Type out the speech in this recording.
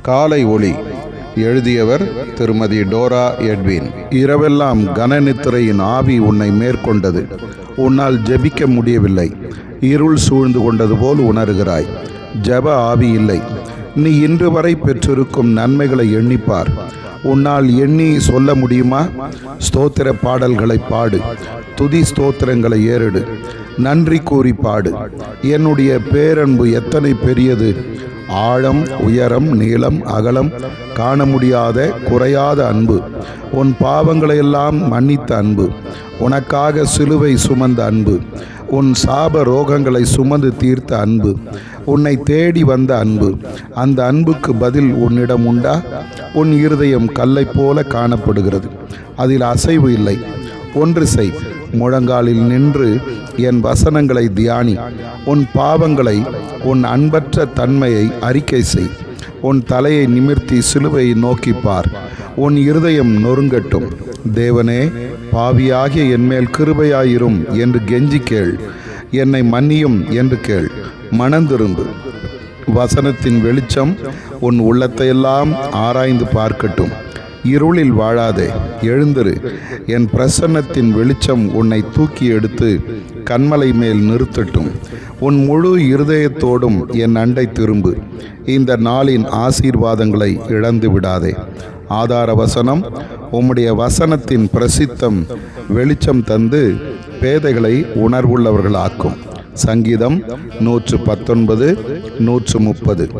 காலை ஒளி. எழுதியவர் திருமதி டோரா எட்வின். இரவெல்லாம் கனநித்திரையின் ஆவி உன்னை மேற்கொண்டது. உன்னால் ஜெபிக்க முடியவில்லை. இருள் சூழ்ந்து கொண்டது போல் உணர்கிறாய். ஜெப ஆவி இல்லை. நீ இன்று வரை பெற்றிருக்கும் நன்மைகளை எண்ணிப்பார். உன்னால் எண்ணி சொல்ல முடியுமா? ஸ்தோத்திர பாடல்களை பாடு. துதி ஸ்தோத்திரங்களை ஏறிடு. நன்றி கூறி பாடு. என்னுடைய பேரன்பு எத்தனை பெரியது! ஆழம், உயரம், நீளம், அகலம் காண முடியாத குறையாத அன்பு. உன் பாவங்களையெல்லாம் மன்னித்த அன்பு. உனக்காக சிலுவை சுமந்த அன்பு. உன் சாப ரோகங்களை சுமந்து தீர்த்த அன்பு. உன்னை தேடி வந்த அன்பு. அந்த அன்புக்கு பதில் உன்னிடம் உண்டா? உன் இருதயம் கல்லை போல காணப்படுகிறது. அதில் அசைவு இல்லை. ஒன்று செய். முழங்காலில் நின்று என் வசனங்களை தியானி. உன் பாவங்களை, உன் அன்பற்ற தன்மையை அறிக்கை செய். உன் தலையை நிமிர்த்தி சிலுவையை நோக்கிப்பார். உன் இருதயம் நொறுங்கட்டும். தேவனே, பாவியாகிய என்மேல் கிருபையாயிரும் என்று கெஞ்சி கேள். என்னை மன்னியும் என்று கேள். மனந்திரும்பு. வசனத்தின் வெளிச்சம் உன் உள்ளத்தையெல்லாம் ஆராய்ந்து பார்க்கட்டும். இருளில் வாழாதே, எழுந்திரு. என் பிரசன்னத்தின் வெளிச்சம் உன்னை தூக்கி எடுத்து கன்மலை மேல் நிறுத்தட்டும். உன் முழு இருதயத்தோடும் என் அண்டை திரும்பு. இந்த நாளின் ஆசீர்வாதங்களை இழந்து விடாதே. ஆதார வசனம். உம்முடைய வசனத்தின் பிரசித்தம் வெளிச்சம் தந்து பேதைகளை உணர்வுள்ளவர்களாக்கும். சங்கீதம் 119, 130.